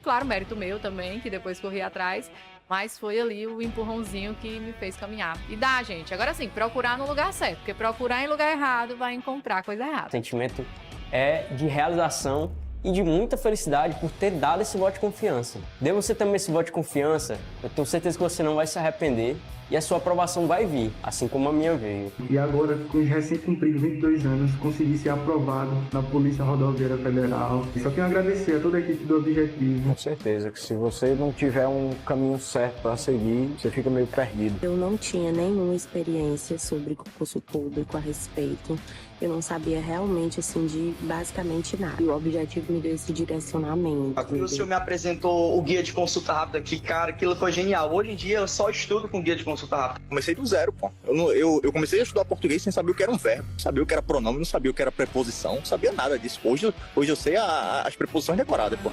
Claro, mérito meu também, que depois corri atrás, mas foi ali o empurrãozinho que me fez caminhar. E dá, gente. Agora sim, procurar no lugar certo, porque procurar em lugar errado vai encontrar coisa errada. O sentimento é de realização e de muita felicidade por ter dado esse voto de confiança. Dê você também esse voto de confiança, eu tenho certeza que você não vai se arrepender e a sua aprovação vai vir, assim como a minha veio. E agora, com os recém-cumpridos 22 anos, consegui ser aprovado na Polícia Rodoviária Federal. E só tenho a agradecer a toda a equipe do Objetivo. Com certeza que se você não tiver um caminho certo para seguir, você fica meio perdido. Eu não tinha nenhuma experiência sobre concurso público a respeito. Eu não sabia realmente, assim, de basicamente nada. E o Objetivo me deu esse direcionamento. O senhor me apresentou o guia de consulta rápida, que, cara, aquilo foi genial. Hoje em dia eu só estudo com guia de consulta rápida. Comecei do zero, pô. Eu comecei a estudar português sem saber o que era um verbo, não sabia o que era pronome, não sabia o que era preposição, não sabia nada disso. Hoje eu sei as preposições decoradas, pô.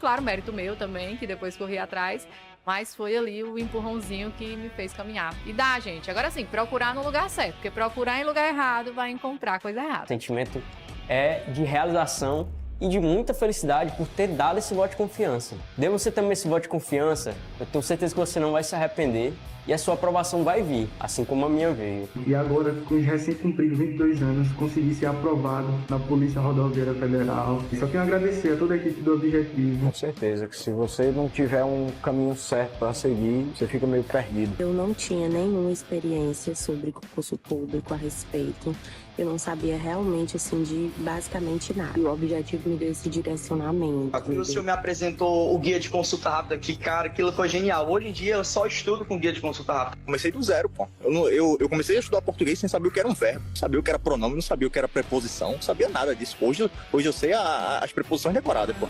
Claro, mérito meu também, que depois corri atrás, mas foi ali o empurrãozinho que me fez caminhar. E dá, gente. Agora sim, procurar no lugar certo, porque procurar em lugar errado vai encontrar coisa O errada. sentimento é de realização e de muita felicidade por ter dado esse voto de confiança. Dê você também esse voto de confiança, eu tenho certeza que você não vai se arrepender e a sua aprovação vai vir, assim como a minha veio. E agora, com os recém-cumpridos 22 anos, consegui ser aprovado na Polícia Rodoviária Federal. E só tenho a agradecer a toda a equipe do Objetivo. Com certeza que se você não tiver um caminho certo para seguir, você fica meio perdido. Eu não tinha nenhuma experiência sobre concurso público a respeito. Eu não sabia realmente, assim, de basicamente nada. E o Objetivo me deu esse direcionamento. O senhor me apresentou o guia de consulta rápida, que, cara, aquilo foi genial. Hoje em dia eu só estudo com guia de consulta rápida. Comecei do zero, pô. Eu comecei a estudar português sem saber o que era um verbo, não sabia o que era pronome, não sabia o que era preposição, não sabia nada disso. Hoje eu sei as preposições decoradas, pô.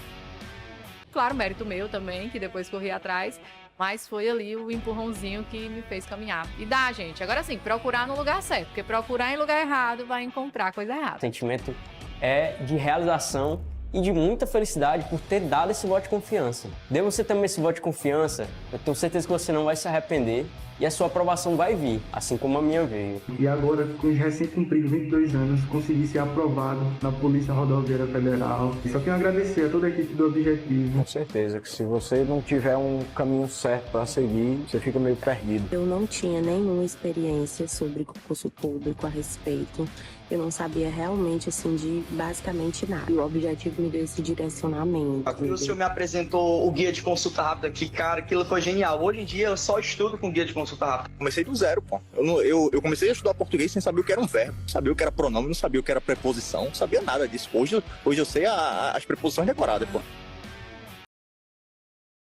Claro, mérito meu também, que depois corri atrás, mas foi ali o empurrãozinho que me fez caminhar. E dá, gente. Agora sim, procurar no lugar certo, porque procurar em lugar errado vai encontrar coisa O errada. sentimento é de realização e de muita felicidade por ter dado esse voto de confiança. Dê você também esse voto de confiança, eu tenho certeza que você não vai se arrepender e a sua aprovação vai vir, assim como a minha veio. E agora, com os recém-cumpridos 22 anos, consegui ser aprovado na Polícia Rodoviária Federal. E só tenho a agradecer a toda a equipe do Objetivo. Com certeza que se você não tiver um caminho certo para seguir, você fica meio perdido. Eu não tinha nenhuma experiência sobre concurso público a respeito. Eu não sabia realmente, assim, de basicamente nada. E o Objetivo me deu esse direcionamento. O senhor me apresentou o guia de consulta rápida, que, cara, aquilo foi genial. Hoje em dia eu só estudo com guia de consulta rápida. Comecei do zero, pô. Eu comecei a estudar português sem saber o que era um verbo, não sabia o que era pronome, não sabia o que era preposição, não sabia nada disso. Hoje eu sei as preposições decoradas, pô.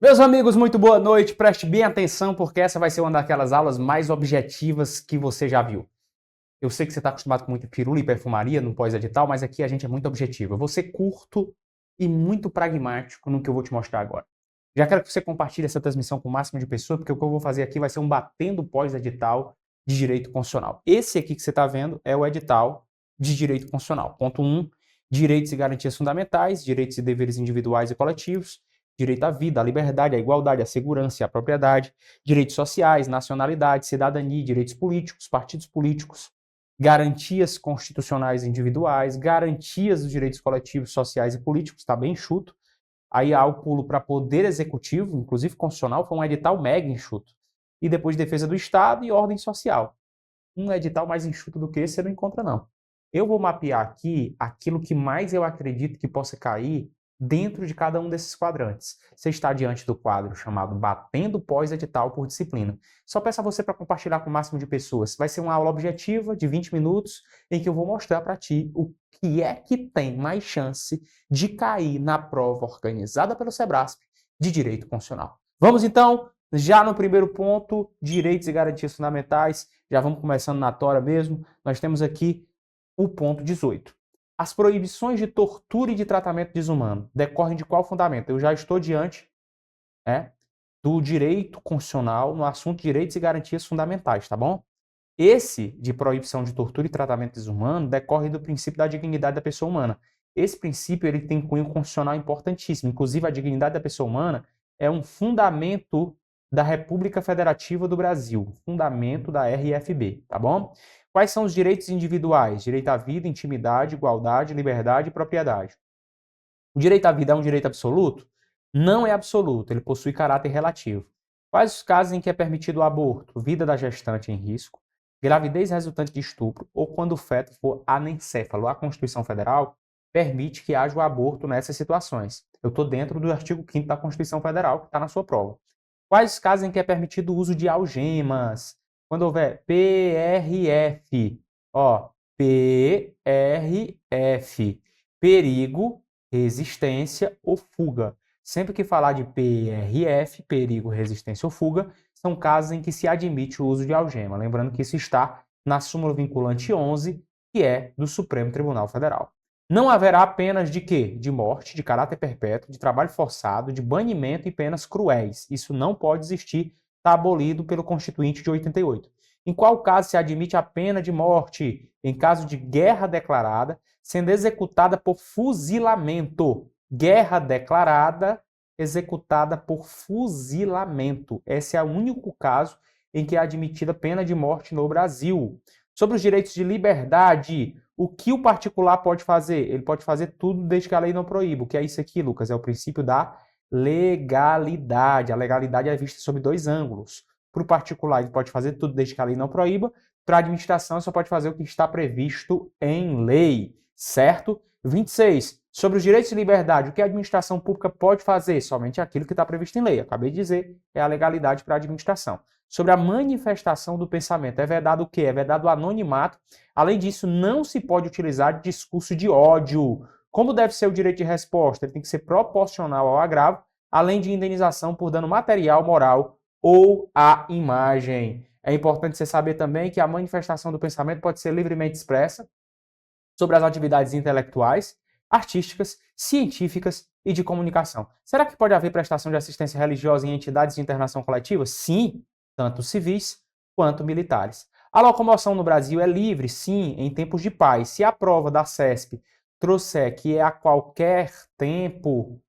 Meus amigos, muito boa noite. Preste bem atenção porque essa vai ser uma daquelas aulas mais objetivas que você já viu. Eu sei que você está acostumado com muita firula e perfumaria no pós-edital, mas aqui a gente é muito objetivo. Eu vou ser curto e muito pragmático no que eu vou te mostrar agora. Já quero que você compartilhe essa transmissão com o máximo de pessoas, porque o que eu vou fazer aqui vai ser um batendo pós-edital de direito constitucional. Esse aqui que você está vendo é o edital de direito constitucional. Ponto 1, direitos e garantias fundamentais, direitos e deveres individuais e coletivos, direito à vida, à liberdade, à igualdade, à segurança e à propriedade, direitos sociais, nacionalidade, cidadania, direitos políticos, partidos políticos, garantias constitucionais individuais, garantias dos direitos coletivos, sociais e políticos, está bem enxuto. Aí há o pulo para poder executivo, inclusive constitucional, foi um edital mega enxuto. E depois defesa do Estado e ordem social. Um edital mais enxuto do que esse você não encontra, não. Eu vou mapear aqui aquilo que mais eu acredito que possa cair dentro de cada um desses quadrantes. Você está diante do quadro chamado Batendo Pós-Edital por Disciplina. Só peço a você para compartilhar com o máximo de pessoas. Vai ser uma aula objetiva de 20 minutos em que eu vou mostrar para ti o que é que tem mais chance de cair na prova organizada pelo Sebrasp de Direito Constitucional. Vamos então, já no primeiro ponto, direitos e garantias fundamentais. Já vamos começando na tora mesmo. Nós temos aqui o ponto 18. As proibições de tortura e de tratamento desumano decorrem de qual fundamento? Eu já estou diante do direito constitucional no assunto de direitos e garantias fundamentais, tá bom? Esse de proibição de tortura e tratamento desumano decorre do princípio da dignidade da pessoa humana. Esse princípio ele tem cunho constitucional importantíssimo. Inclusive, a dignidade da pessoa humana é um fundamento da República Federativa do Brasil, fundamento da RFB, tá bom? Quais são os direitos individuais? Direito à vida, intimidade, igualdade, liberdade e propriedade. O direito à vida é um direito absoluto? Não é absoluto, ele possui caráter relativo. Quais os casos em que é permitido o aborto? Vida da gestante em risco, gravidez resultante de estupro ou quando o feto for anencéfalo. A Constituição Federal permite que haja o aborto nessas situações. Eu estou dentro do artigo 5º da Constituição Federal, que está na sua prova. Quais os casos em que é permitido o uso de algemas? Quando houver PRF, ó, PRF, perigo, resistência ou fuga. Sempre que falar de PRF, perigo, resistência ou fuga, são casos em que se admite o uso de algema. Lembrando que isso está na súmula vinculante 11, que é do Supremo Tribunal Federal. Não haverá penas de quê? De morte, de caráter perpétuo, de trabalho forçado, de banimento e penas cruéis. Isso não pode existir, está abolido pelo Constituinte de 88. Em qual caso se admite a pena de morte? Em caso de guerra declarada, sendo executada por fuzilamento. Guerra declarada, executada por fuzilamento. Esse é o único caso em que é admitida pena de morte no Brasil. Sobre os direitos de liberdade, o que o particular pode fazer? Ele pode fazer tudo desde que a lei não proíba. O que é isso aqui, Lucas? É o princípio da legalidade. A legalidade é vista sob dois ângulos. Para o particular, ele pode fazer tudo desde que a lei não proíba. Para a administração, só pode fazer o que está previsto em lei, certo? 26. Sobre os direitos de liberdade, o que a administração pública pode fazer? Somente aquilo que está previsto em lei. Acabei de dizer, é a legalidade para a administração. Sobre a manifestação do pensamento, é vedado o quê? É vedado o anonimato. Além disso, não se pode utilizar discurso de ódio. Como deve ser o direito de resposta? Ele tem que ser proporcional ao agravo, além de indenização por dano material, moral ou à imagem. É importante você saber também que a manifestação do pensamento pode ser livremente expressa sobre as atividades intelectuais, artísticas, científicas e de comunicação. Será que pode haver prestação de assistência religiosa em entidades de internação coletiva? Sim, tanto civis quanto militares. A locomoção no Brasil é livre, sim, em tempos de paz. Se a prova da CESP trouxer que é a qualquer tempo,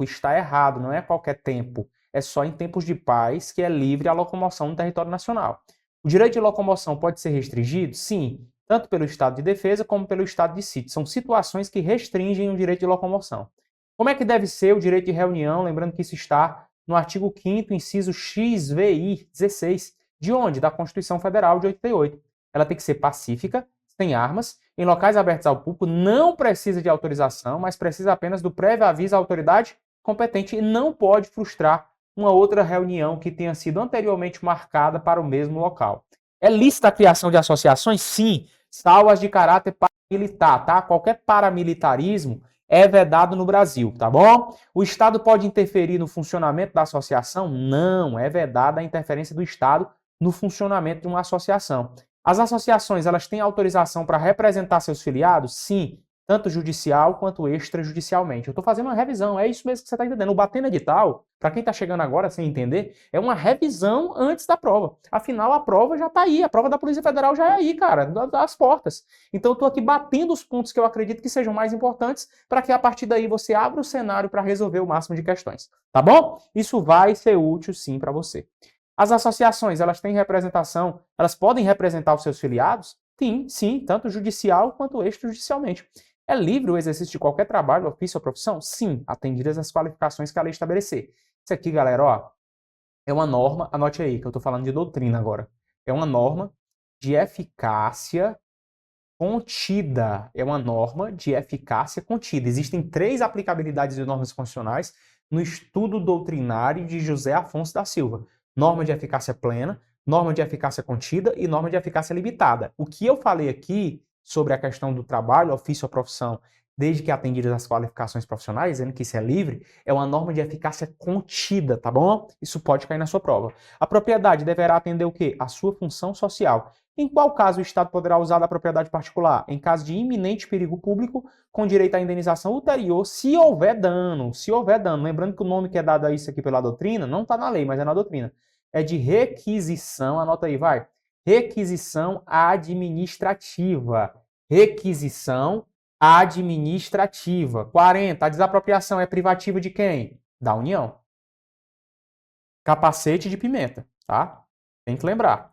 está errado, não é a qualquer tempo. É só em tempos de paz que é livre a locomoção no território nacional. O direito de locomoção pode ser restringido? Sim, tanto pelo estado de defesa como pelo estado de sítio. São situações que restringem o direito de locomoção. Como é que deve ser o direito de reunião? Lembrando que isso está no artigo 5º, inciso XVI 16. De onde? Da Constituição Federal de 88. Ela tem que ser pacífica, sem armas, em locais abertos ao público, não precisa de autorização, mas precisa apenas do prévio aviso à autoridade competente e não pode frustrar uma outra reunião que tenha sido anteriormente marcada para o mesmo local. É lícita a criação de associações? Sim, salvo as de caráter paramilitar, tá? Qualquer paramilitarismo é vedado no Brasil, tá bom? O Estado pode interferir no funcionamento da associação? Não, é vedada a interferência do Estado no funcionamento de uma associação. As associações, elas têm autorização para representar seus filiados? Sim, tanto judicial quanto extrajudicialmente. Eu estou fazendo uma revisão, é isso mesmo que você está entendendo. O batendo edital, para quem está chegando agora sem entender, é uma revisão antes da prova. Afinal, a prova já está aí, a prova da Polícia Federal já é aí, cara, das portas. Então, eu estou aqui batendo os pontos que eu acredito que sejam mais importantes para que a partir daí você abra o cenário para resolver o máximo de questões, tá bom? Isso vai ser útil sim para você. As associações, elas têm representação, elas podem representar os seus filiados? Sim, sim, tanto judicial quanto extrajudicialmente. É livre o exercício de qualquer trabalho, ofício ou profissão? Sim, atendidas as qualificações que a lei estabelecer. Isso aqui, galera, ó, é uma norma, anote aí, que eu estou falando de doutrina agora. É uma norma de eficácia contida. É uma norma de eficácia contida. Existem 3 aplicabilidades de normas constitucionais no estudo doutrinário de José Afonso da Silva. Norma de eficácia plena, norma de eficácia contida e norma de eficácia limitada. O que eu falei aqui sobre a questão do trabalho, ofício ou profissão, desde que atendidas as qualificações profissionais, dizendo que isso é livre, é uma norma de eficácia contida, tá bom? Isso pode cair na sua prova. A propriedade deverá atender o quê? A sua função social. Em qual caso o Estado poderá usar da propriedade particular? Em caso de iminente perigo público, com direito à indenização ulterior, se houver dano. Se houver dano. Lembrando que o nome que é dado a isso aqui pela doutrina, não está na lei, mas é na doutrina. É de requisição, anota aí, vai. Requisição administrativa. Requisição administrativa. 40. A desapropriação é privativa de quem? Da União. Capacete de pimenta, tá? Tem que lembrar.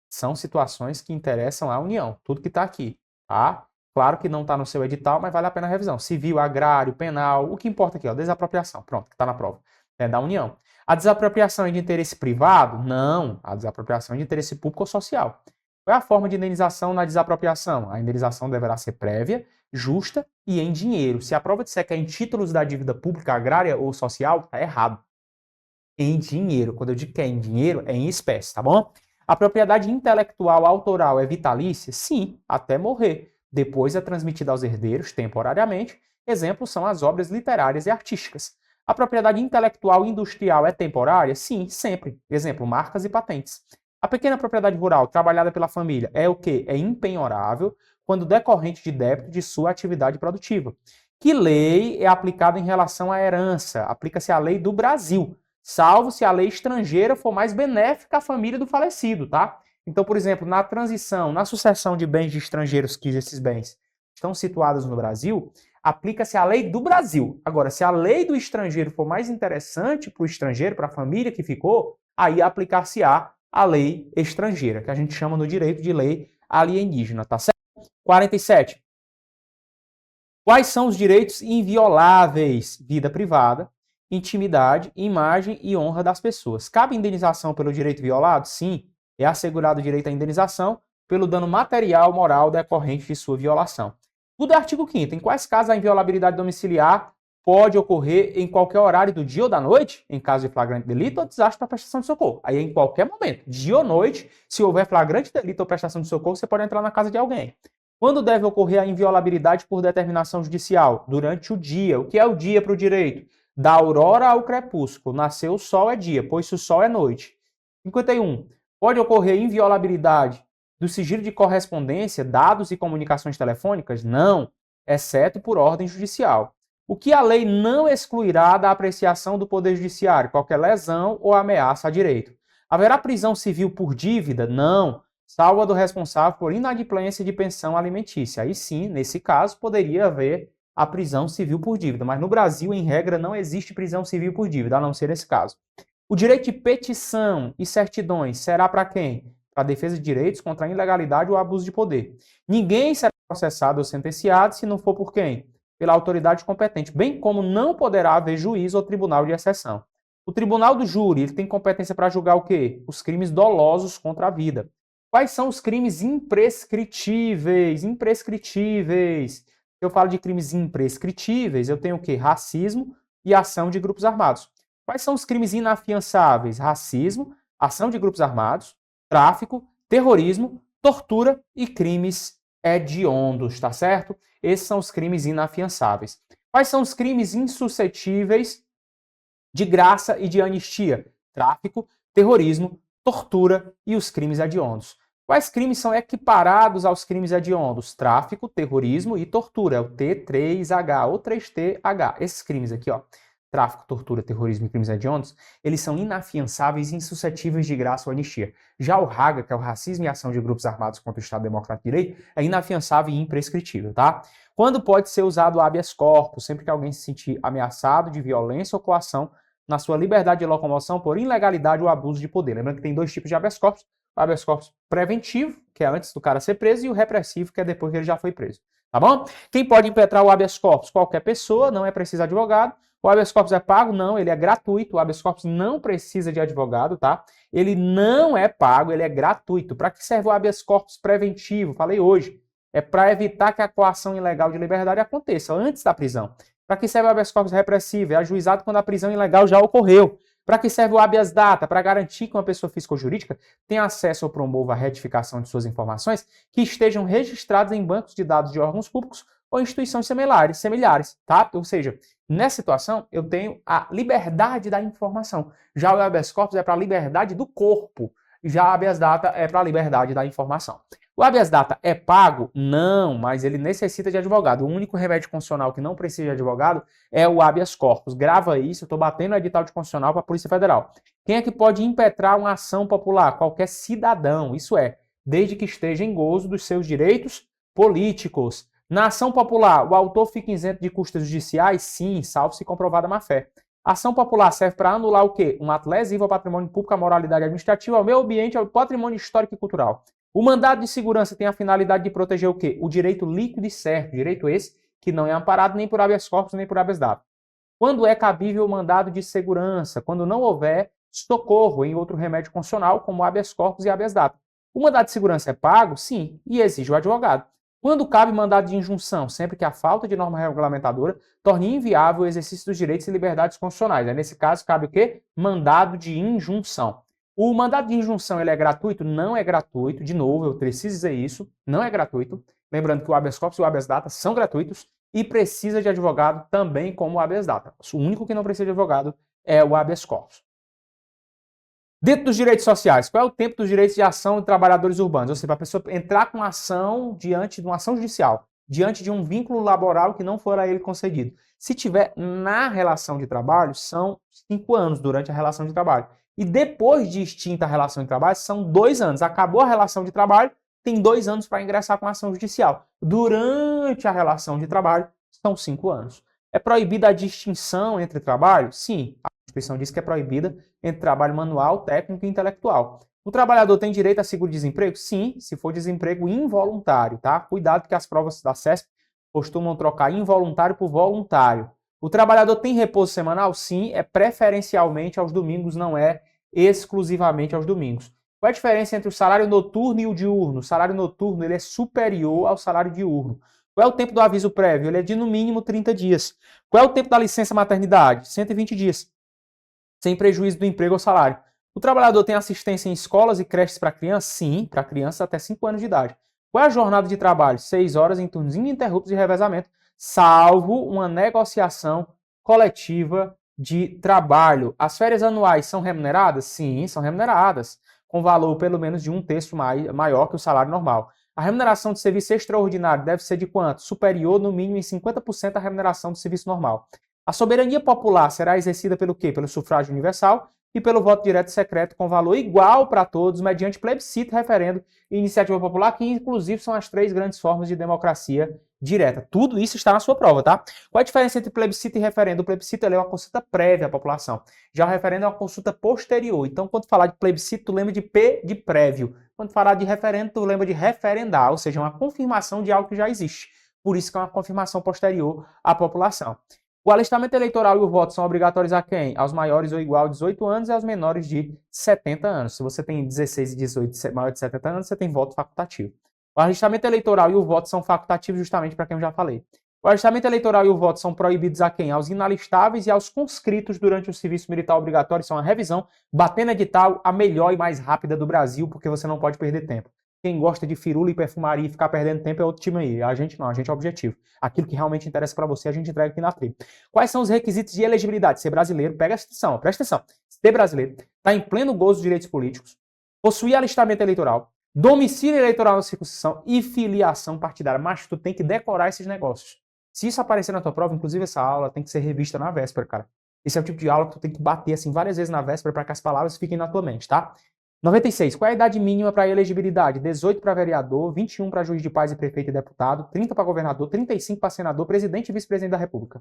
São situações que interessam à União. Tudo que está aqui, tá? Claro que não está no seu edital, mas vale a pena a revisão. Civil, agrário, penal, o que importa aqui, ó, desapropriação. Pronto, que está na prova. É da União. A desapropriação é de interesse privado? Não. A desapropriação é de interesse público ou social. Qual é a forma de indenização na desapropriação? A indenização deverá ser prévia, justa e em dinheiro. Se a prova disser que é em títulos da dívida pública, agrária ou social, está errado. Em dinheiro. Quando eu digo que é em dinheiro, é em espécie, tá bom? A propriedade intelectual autoral é vitalícia? Sim, até morrer. Depois é transmitida aos herdeiros temporariamente. Exemplos são as obras literárias e artísticas. A propriedade intelectual industrial é temporária? Sim, sempre. Exemplo, marcas e patentes. A pequena propriedade rural trabalhada pela família é o quê? É impenhorável quando decorrente de débito de sua atividade produtiva. Que lei é aplicada em relação à herança? Aplica-se a lei do Brasil, salvo se a lei estrangeira for mais benéfica à família do falecido, tá? Então, por exemplo, na transição, na sucessão de bens de estrangeiros que esses bens estão situados no Brasil, aplica-se a lei do Brasil. Agora, se a lei do estrangeiro for mais interessante para o estrangeiro, para a família que ficou, aí aplicar-se-á a lei estrangeira, que a gente chama no direito de lei alienígena, tá certo? 47. Quais são os direitos invioláveis? Vida privada, intimidade, imagem e honra das pessoas. Cabe indenização pelo direito violado? Sim. É assegurado o direito à indenização pelo dano material, moral decorrente de sua violação. Tudo é artigo 5º. Em quais casos a inviolabilidade domiciliar pode ocorrer em qualquer horário do dia ou da noite, em caso de flagrante delito ou desastre para prestação de socorro. Aí é em qualquer momento, dia ou noite, se houver flagrante delito ou prestação de socorro, você pode entrar na casa de alguém. Quando deve ocorrer a inviolabilidade por determinação judicial? Durante o dia. O que é o dia para o direito? Da aurora ao crepúsculo. Nasceu o sol é dia, pois-se o sol é noite. 51. Pode ocorrer inviolabilidade do sigilo de correspondência, dados e comunicações telefônicas? Não, exceto por ordem judicial. O que a lei não excluirá da apreciação do Poder Judiciário? Qualquer lesão ou ameaça a direito. Haverá prisão civil por dívida? Não, salvo a do responsável por inadimplência de pensão alimentícia. Aí sim, nesse caso, poderia haver a prisão civil por dívida. Mas no Brasil, em regra, não existe prisão civil por dívida, a não ser nesse caso. O direito de petição e certidões será para quem? Para a defesa de direitos contra a ilegalidade ou abuso de poder. Ninguém será processado ou sentenciado se não for por quem? Pela autoridade competente, bem como não poderá haver juiz ou tribunal de exceção. O tribunal do júri ele tem competência para julgar o quê? Os crimes dolosos contra a vida. Quais são os crimes imprescritíveis? Imprescritíveis. Se eu falo de crimes imprescritíveis, eu tenho o quê? Racismo e ação de grupos armados. Quais são os crimes inafiançáveis? Racismo, ação de grupos armados, tráfico, terrorismo, tortura e crimes hediondos, tá certo? Esses são os crimes inafiançáveis. Quais são os crimes insuscetíveis de graça e de anistia? Tráfico, terrorismo, tortura e os crimes hediondos. Quais crimes são equiparados aos crimes hediondos? Tráfico, terrorismo e tortura. É o T3H ou 3TH. Esses crimes aqui, ó. Tráfico, tortura, terrorismo e crimes hediondos, eles são inafiançáveis e insuscetíveis de graça ou anistia. Já o RAGA, que é o racismo e ação de grupos armados contra o Estado Democrático de Direito, é inafiançável e imprescritível, tá? Quando pode ser usado o habeas corpus? Sempre que alguém se sentir ameaçado de violência ou coação na sua liberdade de locomoção por ilegalidade ou abuso de poder. Lembrando que tem dois tipos de habeas corpus. O habeas corpus preventivo, que é antes do cara ser preso, e o repressivo, que é depois que ele já foi preso. Tá bom? Quem pode impetrar o habeas corpus? Qualquer pessoa, não é preciso advogado. O habeas corpus é pago? Não, ele é gratuito. O habeas corpus não precisa de advogado, tá? Ele não é pago, ele é gratuito. Para que serve o habeas corpus preventivo? Falei hoje. É para evitar que a coação ilegal de liberdade aconteça antes da prisão. Para que serve o habeas corpus repressivo? É ajuizado quando a prisão ilegal já ocorreu. Para que serve o habeas data? Para garantir que uma pessoa física ou jurídica tenha acesso ou promova a retificação de suas informações que estejam registradas em bancos de dados de órgãos públicos ou instituições similares, tá? Ou seja, nessa situação, eu tenho a liberdade da informação. Já o habeas corpus é para a liberdade do corpo. Já a habeas data é para a liberdade da informação. O habeas data é pago? Não, mas ele necessita de advogado. O único remédio constitucional que não precisa de advogado é o habeas corpus. Grava isso, eu estou batendo no edital de constitucional para a Polícia Federal. Quem é que pode impetrar uma ação popular? Qualquer cidadão, isso é, desde que esteja em gozo dos seus direitos políticos. Na ação popular, o autor fica isento de custas judiciais? Sim, salvo se comprovada má-fé. A ação popular serve para anular o quê? Um ato lesivo ao patrimônio público, à moralidade administrativa, ao meio ambiente, ao patrimônio histórico e cultural. O mandado de segurança tem a finalidade de proteger o quê? O direito líquido e certo, direito esse que não é amparado nem por habeas corpus nem por habeas data. Quando é cabível o mandado de segurança? Quando não houver socorro em outro remédio constitucional, como habeas corpus e habeas data. O mandado de segurança é pago? Sim, e exige o advogado. Quando cabe mandado de injunção? Sempre que a falta de norma regulamentadora torne inviável o exercício dos direitos e liberdades constitucionais. Nesse caso, cabe o quê? Mandado de injunção. O mandado de injunção ele é gratuito? Não é gratuito. De novo, eu preciso dizer isso. Não é gratuito. Lembrando que o habeas corpus e o habeas data são gratuitos e precisa de advogado também como o habeas data. O único que não precisa de advogado é o habeas corpus. Dentro dos direitos sociais, qual é o tempo dos direitos de ação de trabalhadores urbanos? Ou seja, para a pessoa entrar com ação diante de uma ação judicial, diante de um vínculo laboral que não for a ele concedido. Se tiver na relação de trabalho, são 5 anos durante a relação de trabalho. E depois de extinta a relação de trabalho, são 2 anos. Acabou a relação de trabalho, tem 2 anos para ingressar com a ação judicial. Durante a relação de trabalho, são 5 anos. É proibida a distinção entre trabalho? Sim. A Constituição diz que é proibida entre trabalho manual, técnico e intelectual. O trabalhador tem direito a seguro-desemprego? Sim, se for desemprego involuntário, tá? Cuidado que as provas da CESP costumam trocar involuntário por voluntário. O trabalhador tem repouso semanal? Sim, é preferencialmente aos domingos, não é exclusivamente aos domingos. Qual é a diferença entre o salário noturno e o diurno? O salário noturno ele é superior ao salário diurno. Qual é o tempo do aviso prévio? Ele é de no mínimo 30 dias. Qual é o tempo da licença maternidade? 120 dias. Sem prejuízo do emprego ou salário. O trabalhador tem assistência em escolas e creches para crianças? Sim, para crianças até 5 anos de idade. Qual é a jornada de trabalho? 6 horas em turnos ininterruptos de revezamento, salvo uma negociação coletiva de trabalho. As férias anuais são remuneradas? Sim, são remuneradas, com valor pelo menos de 1/3 maior que o salário normal. A remuneração de serviço extraordinário deve ser de quanto? Superior, no mínimo, em 50% à remuneração do serviço normal. A soberania popular será exercida pelo quê? Pelo sufrágio universal e pelo voto direto e secreto com valor igual para todos, mediante plebiscito, referendo e iniciativa popular, que inclusive são as 3 grandes formas de democracia direta. Tudo isso está na sua prova, tá? Qual a diferença entre plebiscito e referendo? O plebiscito é uma consulta prévia à população. Já o referendo é uma consulta posterior. Então, quando falar de plebiscito, tu lembra de P de prévio. Quando falar de referendo, tu lembra de referendar, ou seja, uma confirmação de algo que já existe. Por isso que é uma confirmação posterior à população. O alistamento eleitoral e o voto são obrigatórios a quem? Aos maiores ou igual de 18 anos e aos menores de 70 anos. Se você tem 16 e 18, maior de 70 anos, você tem voto facultativo. O alistamento eleitoral e o voto são facultativos justamente para quem eu já falei. O alistamento eleitoral e o voto são proibidos a quem? Aos inalistáveis e aos conscritos durante o serviço militar obrigatório. Isso é uma revisão, batendo edital a melhor e mais rápida do Brasil, porque você não pode perder tempo. Quem gosta de firula e perfumaria e ficar perdendo tempo é outro time aí. A gente não, a gente é objetivo. Aquilo que realmente interessa para você, a gente entrega aqui na tribo. Quais são os requisitos de elegibilidade? Ser brasileiro, presta atenção. Ser brasileiro, está em pleno gozo dos direitos políticos, possuir alistamento eleitoral, domicílio eleitoral na circunscrição e filiação partidária. Mas tu tem que decorar esses negócios. Se isso aparecer na tua prova, inclusive essa aula tem que ser revista na véspera, cara. Esse é o tipo de aula que tu tem que bater assim várias vezes na véspera para que as palavras fiquem na tua mente, tá? 96. Qual é a idade mínima para elegibilidade? 18 para vereador, 21 para juiz de paz e prefeito e deputado, 30 para governador, 35 para senador, presidente e vice-presidente da República.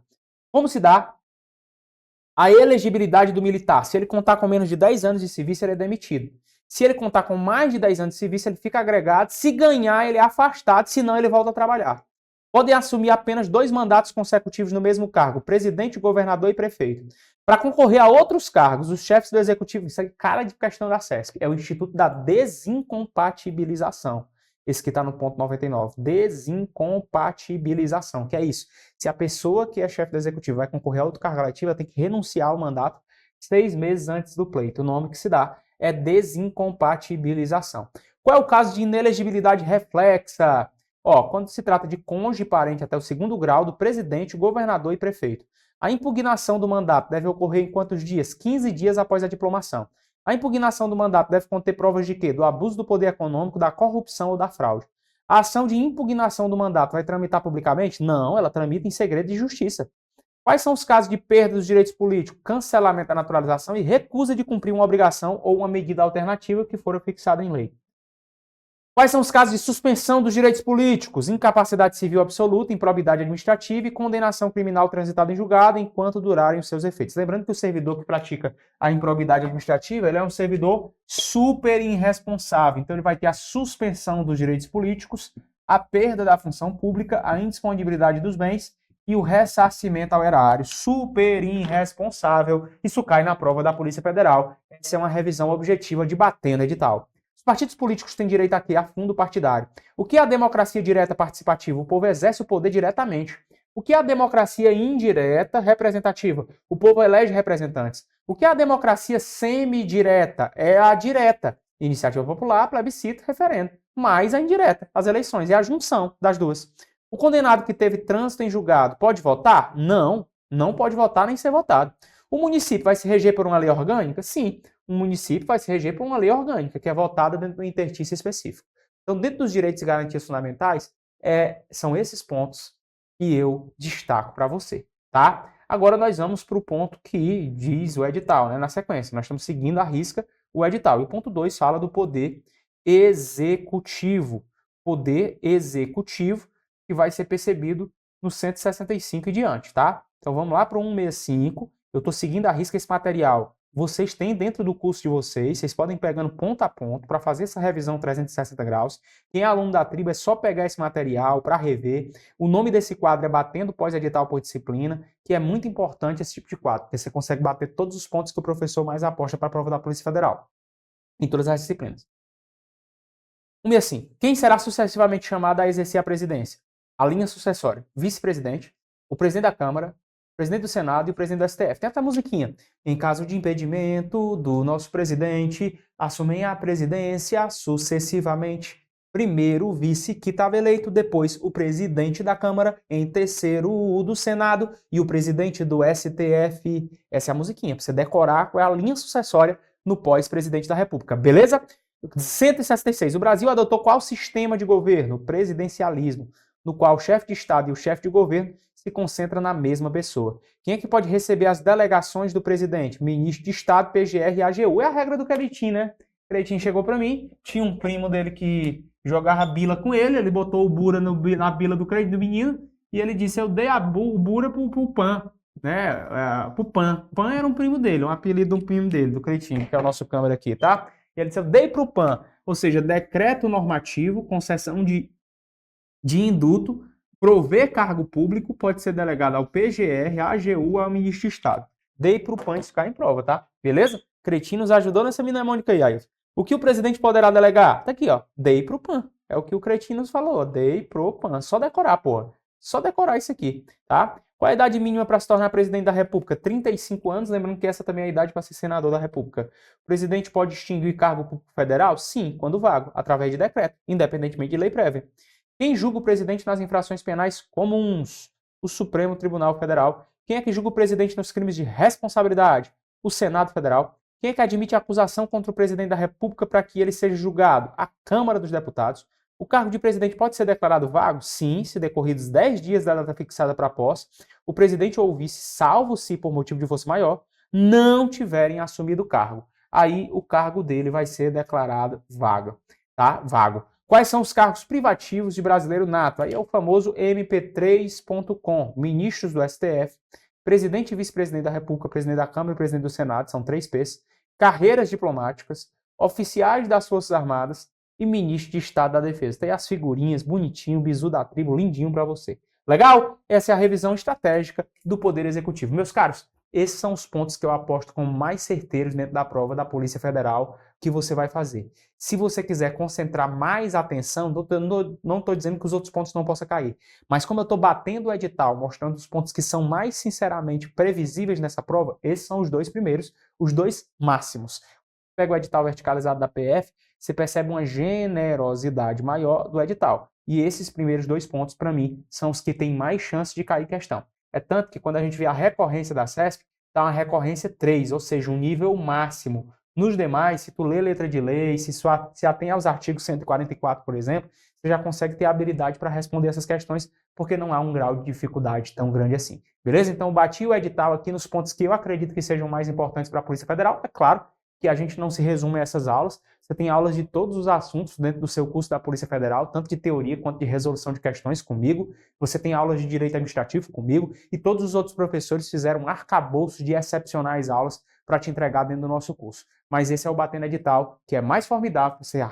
Como se dá a elegibilidade do militar? Se ele contar com menos de 10 anos de serviço, ele é demitido. Se ele contar com mais de 10 anos de serviço, ele fica agregado. Se ganhar, ele é afastado, senão ele volta a trabalhar. Podem assumir apenas 2 mandatos consecutivos no mesmo cargo, presidente, governador e prefeito. Para concorrer a outros cargos, os chefes do executivo, isso é cara de questão da CESP, é o Instituto da Desincompatibilização. Esse que está no ponto 99. Desincompatibilização, que é isso. Se a pessoa que é chefe do executivo vai concorrer a outro cargo eletivo, ela tem que renunciar ao mandato 6 meses antes do pleito. O nome que se dá é desincompatibilização. Qual é o caso de inelegibilidade reflexa? Quando se trata de cônjuge e parente até o 2º grau do presidente, governador e prefeito. A impugnação do mandato deve ocorrer em quantos dias? 15 dias após a diplomação. A impugnação do mandato deve conter provas de quê? Do abuso do poder econômico, da corrupção ou da fraude. A ação de impugnação do mandato vai tramitar publicamente? Não, ela tramita em segredo de justiça. Quais são os casos de perda dos direitos políticos? Cancelamento da naturalização e recusa de cumprir uma obrigação ou uma medida alternativa que for fixada em lei. Quais são os casos de suspensão dos direitos políticos? Incapacidade civil absoluta, improbidade administrativa e condenação criminal transitada em julgado enquanto durarem os seus efeitos. Lembrando que o servidor que pratica a improbidade administrativa, ele é um servidor super irresponsável. Então ele vai ter a suspensão dos direitos políticos, a perda da função pública, a indisponibilidade dos bens e o ressarcimento ao erário. Super irresponsável. Isso cai na prova da Polícia Federal. Essa é uma revisão objetiva de bater no edital. Os partidos políticos têm direito aqui a fundo partidário. O que é a democracia direta participativa? O povo exerce o poder diretamente. O que é a democracia indireta representativa? O povo elege representantes. O que é a democracia semidireta? É a direta. Iniciativa popular, plebiscito, referendo. Mais a indireta, as eleições. É a junção das duas. O condenado que teve trânsito em julgado pode votar? Não. Não pode votar nem ser votado. O município vai se reger por uma lei orgânica? Sim. O município vai se reger por uma lei orgânica, que é votada dentro do interstício específico. Então, dentro dos direitos e garantias fundamentais, são esses pontos que eu destaco para você, tá? Agora nós vamos para o ponto que diz o edital, né? Na sequência, nós estamos seguindo à risca o edital. E o ponto 2 fala do poder executivo. Poder executivo que vai ser percebido no 165 e diante, tá? Então vamos lá para o 165. Eu estou seguindo à risca esse material. Vocês têm dentro do curso de vocês podem ir pegando ponto a ponto para fazer essa revisão 360 graus. Quem é aluno da tribo é só pegar esse material para rever. O nome desse quadro é Batendo Pós-Edital por Disciplina, que é muito importante esse tipo de quadro, porque você consegue bater todos os pontos que o professor mais aposta para a prova da Polícia Federal, em todas as disciplinas. E assim, quem será sucessivamente chamado a exercer a presidência? A linha sucessória: vice-presidente, o presidente da Câmara, o presidente do Senado e o presidente do STF. Tem até a musiquinha. Em caso de impedimento do nosso presidente, assumem a presidência sucessivamente. Primeiro o vice que estava eleito, depois o presidente da Câmara, em terceiro o do Senado e o presidente do STF. Essa é a musiquinha, para você decorar qual é a linha sucessória no pós-presidente da República. Beleza? 166. O Brasil adotou qual sistema de governo? Presidencialismo, no qual o chefe de Estado e o chefe de governo se concentra na mesma pessoa. Quem é que pode receber as delegações do presidente? Ministro de Estado, PGR e AGU. É a regra do Cretinho, né? Cretinho chegou para mim, tinha um primo dele que jogava bila com ele botou o bura na bila do menino, e ele disse, eu dei o bura pro Pan, né? Pro Pan. Pan era um primo dele, um apelido de um primo dele, do Cretinho, que é o nosso câmera aqui, tá? E ele disse, eu dei pro Pan. Ou seja, decreto normativo, concessão de induto, prover cargo público pode ser delegado ao PGR, à AGU, ao Ministro de Estado. Dei para o PAN isso ficar em prova, tá? Beleza? Cretinho nos ajudou nessa mnemônica aí, Ailton. O que o presidente poderá delegar? Tá aqui, ó. Dei para o PAN. É o que o Cretinho nos falou. Dei pro PAN. Só decorar, porra. Só decorar isso aqui, tá? Qual a idade mínima para se tornar presidente da República? 35 anos, lembrando que essa também é a idade para ser senador da República. O presidente pode extinguir cargo público federal? Sim, quando vago, através de decreto, independentemente de lei prévia. Quem julga o presidente nas infrações penais comuns? O Supremo Tribunal Federal. Quem é que julga o presidente nos crimes de responsabilidade? O Senado Federal. Quem é que admite a acusação contra o presidente da República para que ele seja julgado? A Câmara dos Deputados. O cargo de presidente pode ser declarado vago? Sim, se decorridos 10 dias da data fixada para a posse, o presidente ou o vice, salvo se por motivo de força maior, não tiverem assumido o cargo. Aí o cargo dele vai ser declarado vago, tá? Vago. Quais são os cargos privativos de brasileiro nato? Aí é o famoso MP3.com. Ministros do STF, presidente e vice-presidente da República, presidente da Câmara e presidente do Senado, são 3 P's, carreiras diplomáticas, oficiais das Forças Armadas e ministro de Estado da Defesa. Tem as figurinhas, bonitinho, bizu da tribo, lindinho para você. Legal? Essa é a revisão estratégica do Poder Executivo. Meus caros, esses são os pontos que eu aposto como mais certeiros dentro da prova da Polícia Federal que você vai fazer. Se você quiser concentrar mais atenção, não estou dizendo que os outros pontos não possam cair, mas como eu estou batendo o edital, mostrando os pontos que são mais sinceramente previsíveis nessa prova, esses são os 2 primeiros, os 2 máximos. Pega o edital verticalizado da PF, você percebe uma generosidade maior do edital. E esses primeiros 2 pontos, para mim, são os que têm mais chance de cair questão. É tanto que quando a gente vê a recorrência da CESP, está uma recorrência 3, ou seja, um nível máximo. Nos demais, se tu lê letra de lei, se atém aos artigos 144, por exemplo, você já consegue ter habilidade para responder essas questões, porque não há um grau de dificuldade tão grande assim. Beleza? Então, bati o edital aqui nos pontos que eu acredito que sejam mais importantes para a Polícia Federal. É claro que a gente não se resume a essas aulas. Você tem aulas de todos os assuntos dentro do seu curso da Polícia Federal, tanto de teoria quanto de resolução de questões comigo. Você tem aulas de direito administrativo comigo e todos os outros professores fizeram um arcabouço de excepcionais aulas para te entregar dentro do nosso curso. Mas esse é o Batendo Edital, que é mais formidável você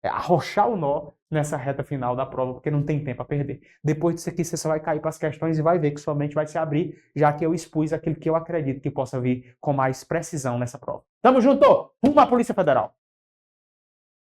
arrochar o nó nessa reta final da prova, porque não tem tempo a perder. Depois disso aqui, você só vai cair para as questões e vai ver que sua mente vai se abrir, já que eu expus aquilo que eu acredito que possa vir com mais precisão nessa prova. Tamo junto! Rumo à Polícia Federal!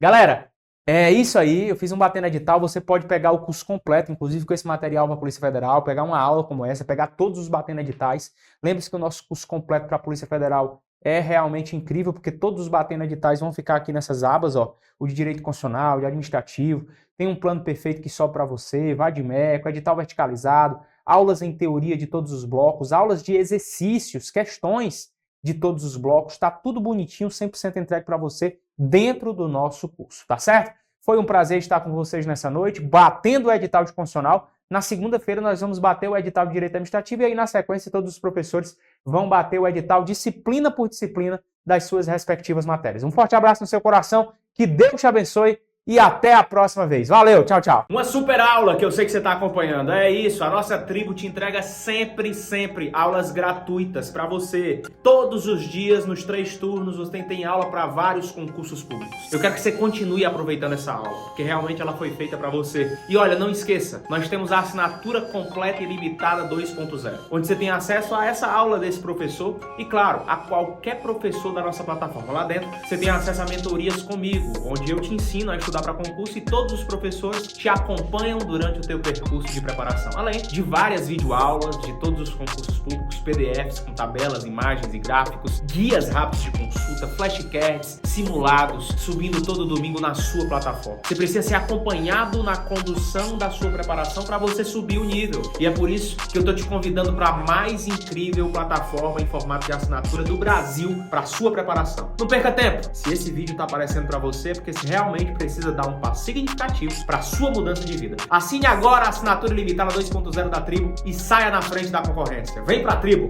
Galera, é isso aí. Eu fiz um Batendo Edital. Você pode pegar o curso completo, inclusive com esse material para a Polícia Federal, pegar uma aula como essa, pegar todos os Batendo Editais. Lembre-se que o nosso curso completo para a Polícia Federal é realmente incrível, porque todos os Batendo Editais vão ficar aqui nessas abas, ó. O de Direito Constitucional, de Administrativo, tem um plano perfeito que sobe para você, VADMECO, edital verticalizado, aulas em teoria de todos os blocos, aulas de exercícios, questões de todos os blocos, tá tudo bonitinho, 100% entregue para você dentro do nosso curso, tá certo? Foi um prazer estar com vocês nessa noite, batendo o edital de constitucional. Na segunda-feira nós vamos bater o edital de Direito Administrativo e aí na sequência todos os professores vão bater o edital disciplina por disciplina das suas respectivas matérias. Um forte abraço no seu coração, que Deus te abençoe e até a próxima vez. Valeu, tchau, tchau. Uma super aula que eu sei que você está acompanhando. É isso, a nossa tribo te entrega sempre aulas gratuitas para você. Todos os dias, nos 3 turnos, você tem aula para vários concursos públicos. Eu quero que você continue aproveitando essa aula, porque realmente ela foi feita para você. E olha, não esqueça, nós temos a assinatura completa e limitada 2.0, onde você tem acesso a essa aula desse professor e, claro, a qualquer professor da nossa plataforma. Lá dentro, você tem acesso a mentorias comigo, onde eu te ensino a estudar para concurso e todos os professores te acompanham durante o teu percurso de preparação. Além de várias videoaulas de todos os concursos públicos, PDFs com tabelas, imagens e gráficos, guias rápidos de consulta, flashcards, simulados, subindo todo domingo na sua plataforma. Você precisa ser acompanhado na condução da sua preparação para você subir o nível. E é por isso que eu tô te convidando para a mais incrível plataforma em formato de assinatura do Brasil para sua preparação. Não perca tempo! Se esse vídeo tá aparecendo para você, é porque você realmente precisa dar um passo significativo para a sua mudança de vida. Assine agora a assinatura limitada 2.0 da Tribo e saia na frente da concorrência. Vem pra Tribo!